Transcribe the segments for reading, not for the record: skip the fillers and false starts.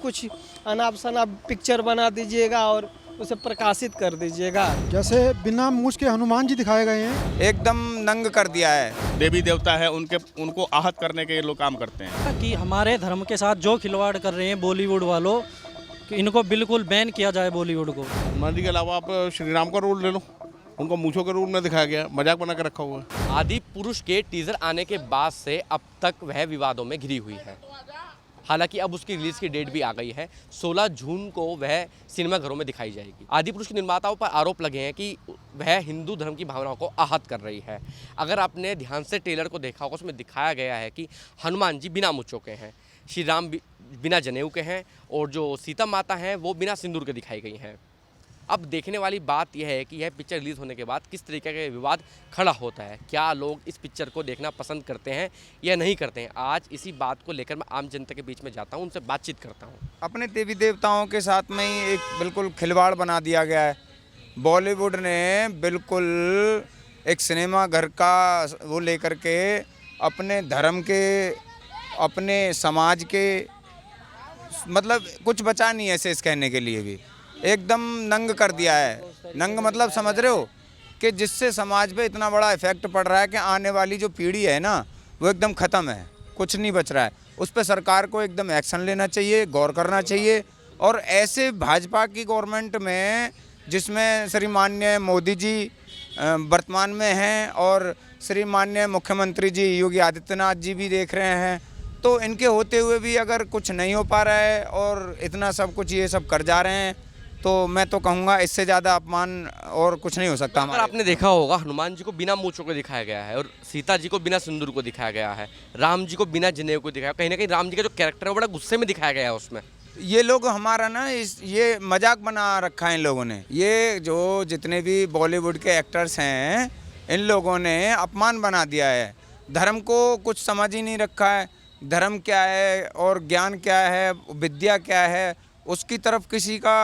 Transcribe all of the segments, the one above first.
कुछ अनाप शनाप पिक्चर बना दीजिएगा और उसे प्रकाशित कर दीजिएगा। जैसे बिना मूछ के हनुमान जी दिखाए गए हैं, एकदम नंग कर दिया है। देवी देवता है उनको आहत करने के ये लोग काम करते हैं। कि हमारे धर्म के साथ जो खिलवाड़ कर रहे हैं बॉलीवुड वालों, कि इनको बिल्कुल बैन किया जाए बॉलीवुड को। हनुमान जी के अलावा आप श्री राम का रोल ले लो, उनको मूछों के रूप में दिखाया गया, मजाक बना के रखा हुआ है। आदि पुरुष के टीजर आने के बाद से अब तक वह विवादों में घिरी हुई है। हालांकि अब उसकी रिलीज की डेट भी आ गई है, 16 जून को वह सिनेमाघरों में दिखाई जाएगी। आदि पुरुष के निर्माताओं पर आरोप लगे हैं कि वह हिंदू धर्म की भावनाओं को आहत कर रही है। अगर आपने ध्यान से ट्रेलर को देखा होगा, उसमें दिखाया गया है कि हनुमान जी बिना मूंछों के हैं, श्री राम बिना जनेऊ के हैं और जो सीता माता हैं वो बिना सिंदूर के दिखाई गई हैं। अब देखने वाली बात यह है कि यह पिक्चर रिलीज़ होने के बाद किस तरीके का विवाद खड़ा होता है। क्या लोग इस पिक्चर को देखना पसंद करते हैं या नहीं करते हैं। आज इसी बात को लेकर मैं आम जनता के बीच में जाता हूं, उनसे बातचीत करता हूं। अपने देवी देवताओं के साथ में ही एक बिल्कुल खिलवाड़ बना दिया गया है। बॉलीवुड ने बिल्कुल एक सिनेमा घर का वो लेकर के अपने धर्म के, अपने समाज के, मतलब कुछ बचा नहीं है शेष कहने के लिए भी, एकदम नंग कर दिया है। नंग मतलब समझ रहे हो कि जिससे समाज पे इतना बड़ा इफेक्ट पड़ रहा है कि आने वाली जो पीढ़ी है ना वो एकदम ख़त्म है, कुछ नहीं बच रहा है। उस पर सरकार को एकदम एक्शन लेना चाहिए, गौर करना चाहिए। और ऐसे भाजपा की गवर्नमेंट में जिसमें श्री माननीय मोदी जी वर्तमान में हैं और श्री माननीय मुख्यमंत्री जी योगी आदित्यनाथ जी भी देख रहे हैं, तो इनके होते हुए भी अगर कुछ नहीं हो पा रहा है और इतना सब कुछ ये सब कर जा रहे हैं, तो मैं तो कहूँगा इससे ज़्यादा अपमान और कुछ नहीं हो सकता। अगर आपने देखा होगा, हनुमान जी को बिना मूंछों को दिखाया गया है और सीता जी को बिना सिंदूर को दिखाया गया है, राम जी को बिना जनेऊ को दिखाया। कहीं ना कहीं राम जी का जो कैरेक्टर है वो बड़ा गुस्से में दिखाया गया है उसमें। ये लोग हमारा ना ये मजाक बना रखा है इन लोगों ने। ये जो जितने भी बॉलीवुड के एक्टर्स हैं, इन लोगों ने अपमान बना दिया है। धर्म को कुछ समझ ही नहीं रखा है। धर्म क्या है और ज्ञान क्या है, विद्या क्या है, उसकी तरफ किसी का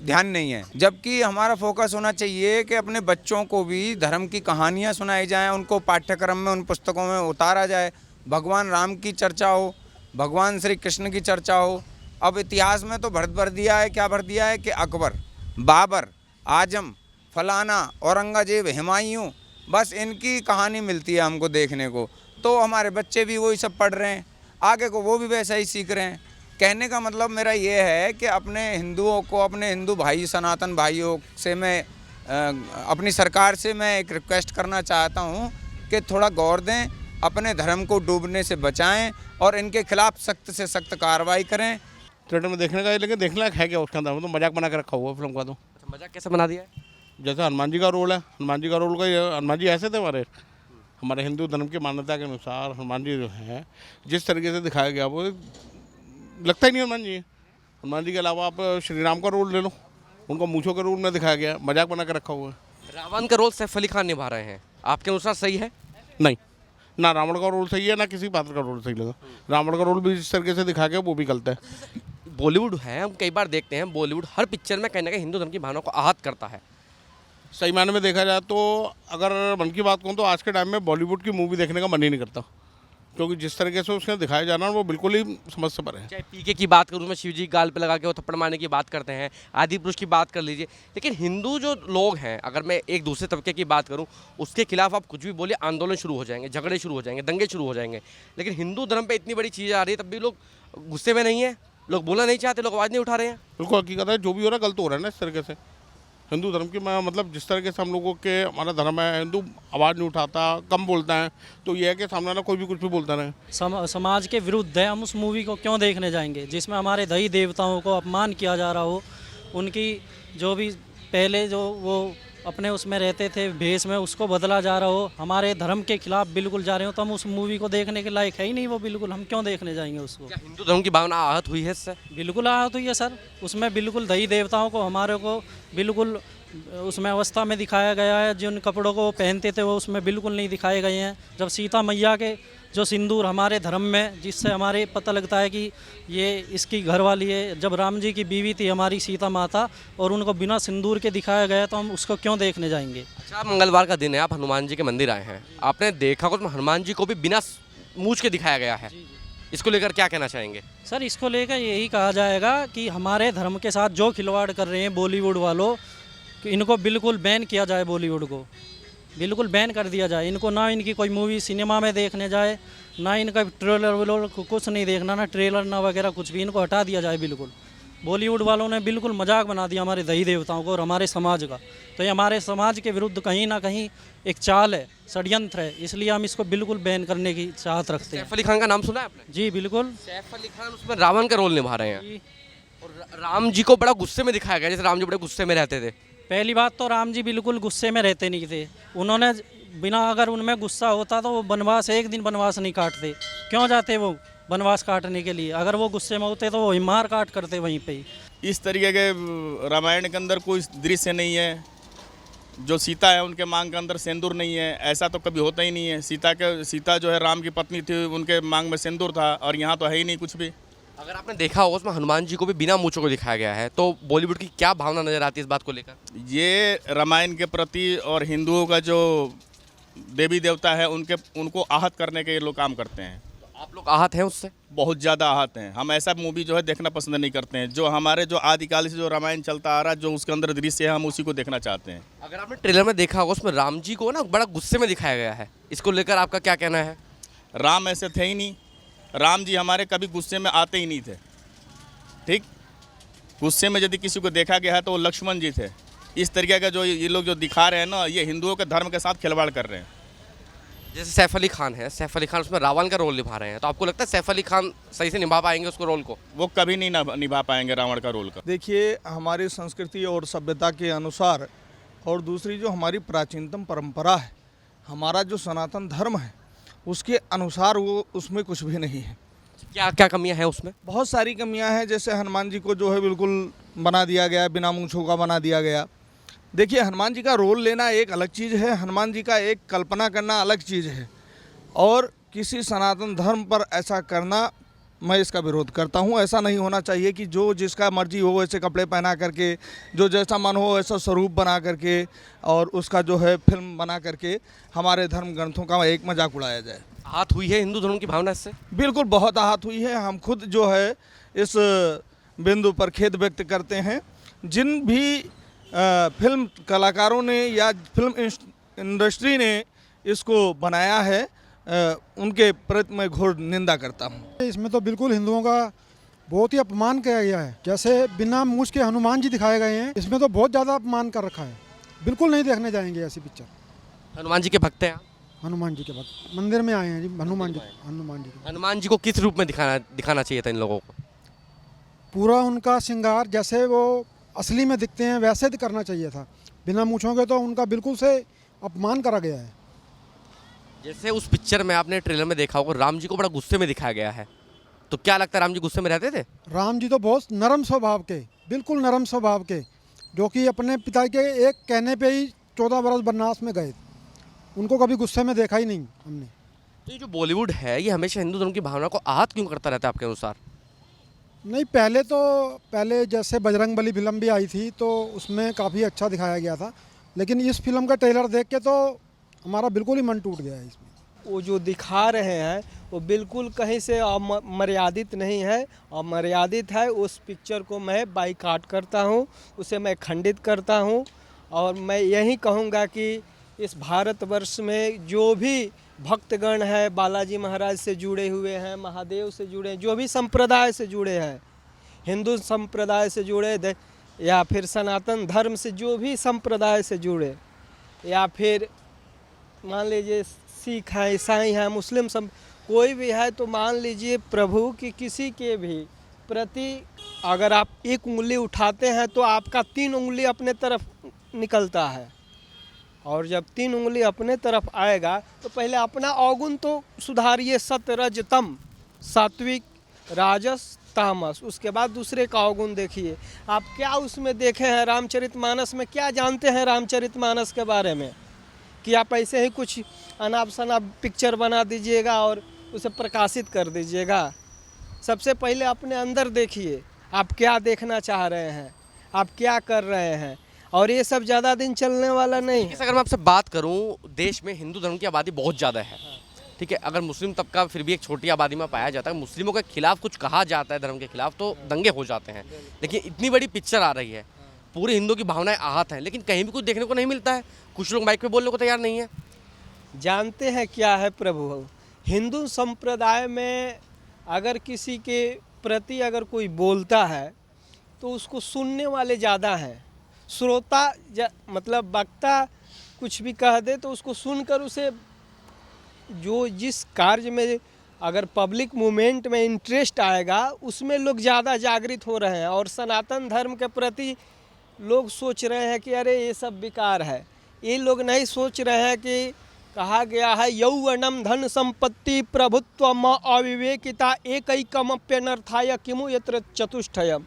ध्यान नहीं है। जबकि हमारा फोकस होना चाहिए कि अपने बच्चों को भी धर्म की कहानियाँ सुनाई जाएं, उनको पाठ्यक्रम में, उन पुस्तकों में उतारा जाए। भगवान राम की चर्चा हो, भगवान श्री कृष्ण की चर्चा हो। अब इतिहास में तो भर दिया है, क्या भर दिया है कि अकबर, बाबर, आजम, फलाना, औरंगजेब, हुमायूं, बस इनकी कहानी मिलती है हमको देखने को। तो हमारे बच्चे भी वही सब पढ़ रहे हैं, आगे को वो भी वैसा ही सीख रहे हैं। कहने का मतलब मेरा ये है कि अपने हिंदुओं को, अपने हिंदू भाई सनातन भाइयों से मैं अपनी सरकार से मैं एक रिक्वेस्ट करना चाहता हूँ कि थोड़ा गौर दें, अपने धर्म को डूबने से बचाएं और इनके खिलाफ सख्त से सख्त कार्रवाई करें। थिएटर में देखने का, लेकिन देखने लायक है क्या उसके अंदर? तो मजाक बना के रखा हुआ फिल्म का। तो मजाक कैसे बना दिया है? जैसे हनुमान जी का रोल है, हनुमान जी का रोल का, हनुमान जी ऐसे थे हमारे हिंदू धर्म की मान्यता के अनुसार हनुमान जी जो है जिस तरीके से दिखाया गया वो लगता ही नहीं हनुमान जी है। हनुमान जी के अलावा आप श्री राम का रोल ले लो, उनको मूछों के रूप में दिखाया गया, मजाक बना के रखा हुआ है। रावण का रोल सैफ अली खान निभा रहे हैं, आपके अनुसार सही है? नहीं, ना रावण का रोल सही है, ना किसी पात्र का रोल सही लगा। रावण का रोल भी जिस तरीके से दिखाया गया वो भी गलत है। बॉलीवुड है, हम कई बार देखते हैं बॉलीवुड हर पिक्चर में कहीं ना कहीं हिंदू धर्म की भावनाओं को आहत करता है। सही मायने में देखा जाए तो अगर मन की बात कहूँ तो आज के टाइम में बॉलीवुड की मूवी देखने का मन ही नहीं करता, क्योंकि जिस तरीके से उसने दिखाया जाना वो बिल्कुल ही समझ से परे है। चाहे पीके की बात करूँ, मैं शिव जी गाल पे लगा के वो थप्पड़ मारने की बात करते हैं, आदि पुरुष की बात कर लीजिए। लेकिन हिंदू जो लोग हैं, अगर मैं एक दूसरे तबके की बात करूँ, उसके खिलाफ आप कुछ भी बोलिए, आंदोलन शुरू हो जाएंगे, झगड़े शुरू हो जाएंगे, दंगे शुरू हो जाएंगे। लेकिन हिंदू धर्म पर इतनी बड़ी चीज़ आ रही है तब भी लोग गुस्से में नहीं है, लोग बोलना नहीं चाहते, लोग आवाज़ नहीं उठा रहे हैं। बिल्कुल हकीकत है, जो भी हो रहा है गलत हो रहा है ना इस तरीके से। हिंदू धर्म की मतलब जिस तरीके से हम लोगों के हमारा धर्म है, हिंदू आवाज़ नहीं उठाता, कम बोलता है, तो ये है कि सामने वाला कोई भी कुछ भी बोलता रहे। समाज के विरुद्ध है, हम उस मूवी को क्यों देखने जाएंगे जिसमें हमारे दही देवताओं को अपमान किया जा रहा हो, उनकी जो भी पहले जो वो अपने उसमें रहते थे भेष में, उसको बदला जा रहा हो, हमारे धर्म के खिलाफ बिल्कुल जा रहे हो, तो हम उस मूवी को देखने के लायक है ही नहीं वो। बिल्कुल हम क्यों देखने जाएंगे उसको? क्या हिंदू धर्म की भावना आहत हुई है इससे? बिल्कुल आहत हुई है सर। उसमें बिल्कुल दही देवताओं को, हमारे को बिल्कुल उसमें अवस्था में दिखाया गया है। जिन कपड़ों को वो पहनते थे वो उसमें बिल्कुल नहीं दिखाए गए हैं। जब सीता मैया के जो सिंदूर हमारे धर्म में, जिससे हमारे पता लगता है कि ये इसकी घरवाली है, जब राम जी की बीवी थी हमारी सीता माता, और उनको बिना सिंदूर के दिखाया गया, तो हम उसको क्यों देखने जाएंगे? अच्छा, मंगलवार का दिन है, आप हनुमान जी के मंदिर आए हैं, आपने देखा कुछ हनुमान जी को भी बिना मूछ के दिखाया गया है, इसको लेकर क्या कहना चाहेंगे? सर इसको लेकर यही कहा जाएगा कि हमारे धर्म के साथ जो खिलवाड़ कर रहे हैं बॉलीवुड वालों, कि इनको बिल्कुल बैन किया जाए, बॉलीवुड को बिल्कुल बैन कर दिया जाए। इनको ना इनकी कोई मूवी सिनेमा में देखने जाए, ना इनका ट्रेलर वेलर कुछ नहीं देखना, ना ट्रेलर ना वगैरह कुछ भी, इनको हटा दिया जाए बिल्कुल। बॉलीवुड वालों ने बिल्कुल मजाक बना दिया हमारे दही देवताओं को और हमारे समाज का। तो ये हमारे समाज के विरुद्ध कहीं ना कहीं एक चाल है, षड्यंत्र है, इसलिए हम इसको बिल्कुल बैन करने की चाहत रखते हैं। सैफ अली खान का नाम सुना है आपने? जी बिल्कुल। सैफ अली खान उसमें रावण का रोल निभा रहे हैं जी। और राम जी को बड़ा गुस्से में दिखाया गया, जैसे राम जी बड़े गुस्से में रहते थे। पहली बात तो राम जी बिल्कुल गुस्से में रहते नहीं थे। उन्होंने बिना, अगर उनमें गुस्सा होता तो वो बनवास, एक दिन बनवास नहीं काटते। क्यों जाते वो बनवास काटने के लिए? अगर वो गुस्से में होते तो वो मार काट करते वहीं पे ही। इस तरीके के रामायण के अंदर कोई दृश्य नहीं है। जो सीता है उनके मांग के अंदर सिंदूर नहीं है, ऐसा तो कभी होता ही नहीं है। सीता जो है राम की पत्नी थी, उनके मांग में सिंदूर था, और यहाँ तो है ही नहीं कुछ भी। अगर आपने देखा होगा उसमें हनुमान जी को भी बिना मूंछों को दिखाया गया है, तो बॉलीवुड की क्या भावना नजर आती है इस बात को लेकर? ये रामायण के प्रति और हिंदुओं का जो देवी देवता है उनको आहत करने के ये लोग काम करते हैं। आप लोग आहत हैं उससे? बहुत ज़्यादा आहत हैं। हम ऐसा मूवी जो है देखना पसंद नहीं करते हैं। जो हमारे जो आदिकाल से जो रामायण चलता आ रहा है, जो उसके अंदर दृश्य है, हम उसी को देखना चाहते हैं। अगर आपने ट्रेलर में देखा होगा उसमें राम जी को ना बड़ा गुस्से में दिखाया गया है, इसको लेकर आपका क्या कहना है? राम ऐसे थे ही नहीं। राम जी हमारे कभी गुस्से में आते ही नहीं थे। ठीक, गुस्से में यदि किसी को देखा गया है तो वो लक्ष्मण जी थे। इस तरीके का जो ये लोग जो दिखा रहे हैं ना, ये हिंदुओं के धर्म के साथ खिलवाड़ कर रहे हैं। जैसे सैफ अली खान है, सैफ अली खान उसमें रावण का रोल निभा रहे हैं, तो आपको लगता है सैफ अली खान सही से निभा पाएंगे उसको रोल को? वो कभी नहीं निभा पाएंगे रावण का रोल का। देखिए, हमारी संस्कृति और सभ्यता के अनुसार, और दूसरी जो हमारी प्राचीनतम परंपरा है, हमारा जो सनातन धर्म है, उसके अनुसार वो उसमें कुछ भी नहीं है। क्या क्या कमियां हैं उसमें? बहुत सारी कमियां हैं। जैसे हनुमान जी को जो है बिल्कुल बना दिया गया, बिना मूंछों का बना दिया गया। देखिए, हनुमान जी का रोल लेना एक अलग चीज़ है, हनुमान जी का एक कल्पना करना अलग चीज़ है, और किसी सनातन धर्म पर ऐसा करना मैं इसका विरोध करता हूँ। ऐसा नहीं होना चाहिए कि जो जिसका मर्जी हो वैसे कपड़े पहना करके, जो जैसा मन हो वैसा स्वरूप बना करके, और उसका जो है फिल्म बना करके हमारे धर्म ग्रंथों का एक मजाक उड़ाया जाए। आहत हुई है हिंदू धर्म की भावना इससे? बिल्कुल बहुत आहत हुई है। हम खुद जो है इस बिंदु पर खेद व्यक्त करते हैं। जिन भी फिल्म कलाकारों ने या फिल्म इंडस्ट्री ने इसको बनाया है, उनके प्रति मैं घोर निंदा करता हूँ। इसमें तो बिल्कुल हिंदुओं का बहुत ही अपमान किया गया है। जैसे बिना मूछ के हनुमान जी दिखाए गए हैं, इसमें तो बहुत ज़्यादा अपमान कर रखा है। बिल्कुल नहीं देखने जाएंगे ऐसी पिक्चर। हनुमान जी के भक्त हैं आप? हनुमान जी के बाद मंदिर में आए हैं जी। हनुमान जी को किस रूप में दिखाना चाहिए था इन लोगों को? पूरा उनका श्रृंगार जैसे वो असली में दिखते हैं वैसे करना चाहिए था। बिना मूछों के तो उनका बिल्कुल से अपमान करा गया है। जैसे उस पिक्चर में आपने ट्रेलर में देखा होगा राम जी को बड़ा गुस्से में दिखाया गया है, तो क्या लगता है राम जी गुस्से में रहते थे? राम जी तो बहुत नरम स्वभाव के, बिल्कुल नरम स्वभाव के, जो कि अपने पिता के एक कहने पे ही 14 बरस वनवास में गए। उनको कभी गुस्से में देखा ही नहीं हमने। तो ये जो बॉलीवुड है, ये हमेशा हिंदू धर्म की भावना को आहत क्यों करता रहता है आपके अनुसार? नहीं, पहले जैसे बजरंग बली फिल्म भी आई थी तो उसमें काफ़ी अच्छा दिखाया गया था, लेकिन इस फिल्म का ट्रेलर देख के तो हमारा बिल्कुल ही मन टूट गया है। इसमें वो जो दिखा रहे हैं वो बिल्कुल कहीं से मर्यादित नहीं है, और मर्यादित है। उस पिक्चर को मैं बाइकाट करता हूँ, उसे मैं खंडित करता हूँ। और मैं यही कहूँगा कि इस भारतवर्ष में जो भी भक्तगण है, बालाजी महाराज से जुड़े हुए हैं, महादेव से जुड़े, जो भी संप्रदाय से जुड़े हैं, हिंदू संप्रदाय से जुड़े या फिर सनातन धर्म से जो भी संप्रदाय से जुड़े, या फिर मान लीजिए सिख हैं, ईसाई हैं, मुस्लिम कोई भी है, तो मान लीजिए प्रभु की किसी के भी प्रति अगर आप एक उंगली उठाते हैं तो आपका 3 उंगली अपने तरफ निकलता है। और जब 3 उंगली अपने तरफ आएगा तो पहले अपना अवगुण तो सुधारिए, सत्य रज तम, सात्विक राजस तामस, उसके बाद दूसरे का अवगुण देखिए। आप क्या उसमें देखे हैं रामचरितमानस में? क्या जानते हैं रामचरितमानस के बारे में? कि आप ऐसे ही कुछ अनाप शनाप पिक्चर बना दीजिएगा और उसे प्रकाशित कर दीजिएगा। सबसे पहले अपने अंदर देखिए, आप क्या देखना चाह रहे हैं, आप क्या कर रहे हैं, और ये सब ज़्यादा दिन चलने वाला नहीं है। अगर मैं आपसे बात करूं, देश में हिंदू धर्म की आबादी बहुत ज़्यादा है, ठीक है, अगर मुस्लिम तबका फिर भी एक छोटी आबादी में पाया जाता है, मुस्लिमों के खिलाफ कुछ कहा जाता है धर्म के खिलाफ तो दंगे हो जाते हैं। लेकिन इतनी बड़ी पिक्चर आ रही है, पूरे हिंदुओं की भावनाएं आहत हैं, लेकिन कहीं भी कुछ देखने को नहीं मिलता है। कुछ लोग माइक पे बोलने को तैयार नहीं है। जानते हैं क्या है प्रभु, हिंदू संप्रदाय में अगर किसी के प्रति अगर कोई बोलता है तो उसको सुनने वाले ज़्यादा हैं। श्रोता मतलब वक्ता कुछ भी कह दे तो उसको सुनकर उसे जो जिस कार्य में अगर पब्लिक मूवमेंट में इंटरेस्ट आएगा उसमें लोग ज़्यादा जागृत हो रहे हैं। और सनातन धर्म के प्रति लोग सोच रहे हैं कि अरे ये सब बेकार है। ये लोग नहीं सोच रहे हैं कि कहा गया है यौवनम धन संपत्ति प्रभुत्व अविवेकिता एकैकमप्यनर्थाय किमु यत्र चतुष्टयम।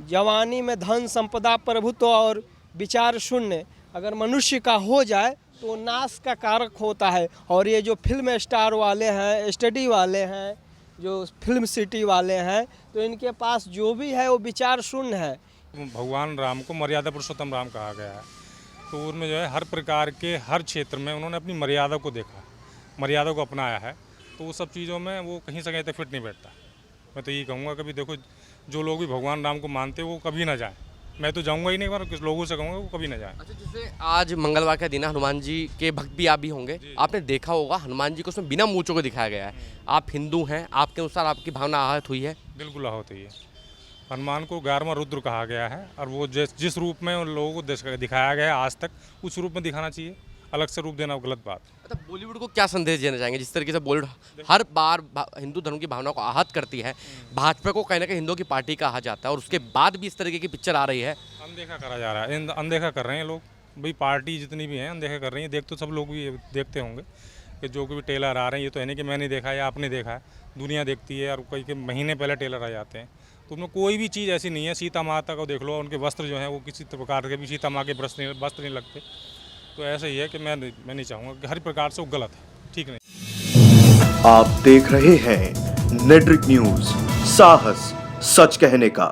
जवानी में धन संपदा प्रभुत्व और विचार शून्य अगर मनुष्य का हो जाए तो नाश का कारक होता है। और ये जो फिल्म स्टार वाले हैं, स्टडी वाले हैं, जो फिल्म सिटी वाले हैं, तो इनके पास जो भी है वो विचार शून्य है। भगवान राम को मर्यादा पुरुषोत्तम राम कहा गया है, तो उनमें जो है हर प्रकार के हर क्षेत्र में उन्होंने अपनी मर्यादा को देखा, मर्यादा को अपनाया है। तो वो सब चीज़ों में वो कहीं से कहीं तक फिट नहीं बैठता। मैं तो यही कहूँगा कभी देखो जो लोग भी भगवान राम को मानते हैं वो कभी ना जाए। मैं तो जाऊँगा ही नहीं, पर कुछ लोगों से कहूँगा वो कभी ना जाए। अच्छा, जैसे आज मंगलवार का दिन है, हनुमान जी के भक्त भी आप भी होंगे, आपने देखा होगा हनुमान जी को उसमें बिना मूंछों को दिखाया गया है। आप हिंदू हैं, आपके अनुसार आपकी भावना आहत हुई है? बिल्कुल आहत हुई है। हनुमान को 11वां रुद्र कहा गया है और वो जिस रूप में उन लोगों को दिखाया गया है आज तक उस रूप में दिखाना चाहिए। अलग से रूप देना गलत बात। अच्छा, बॉलीवुड को क्या संदेश देना चाहेंगे? जिस तरीके से बॉलीवुड हर बार हिंदू धर्म की भावना को आहत करती है, भाजपा को कहीं ना कहीं हिंदुओं की पार्टी कहा जाता है और उसके बाद भी इस तरीके की पिक्चर आ रही है। अनदेखा करा जा रहा है, अनदेखा कर रहे हैं लोग। भाई पार्टी जितनी भी हैं अनदेखा कर रही हैं। देख तो सब लोग भी देखते होंगे कि जो भी टेलर आ रहे हैं, ये तो है नहीं कि मैंने देखा है या आपने देखा है, दुनिया देखती है। और कई के महीने पहले टेलर आ जाते हैं, तो उनमें कोई भी चीज़ ऐसी नहीं है। सीता माता को देख लो, उनके वस्त्र जो हैं वो किसी प्रकार के भी सीता माँ के वस्त्र नहीं लगते। तो ऐसा ही है कि मैं नहीं चाहूँगा कि हर प्रकार से वो गलत है, ठीक नहीं। आप देख रहे हैं नेट्रिक न्यूज, साहस सच कहने का।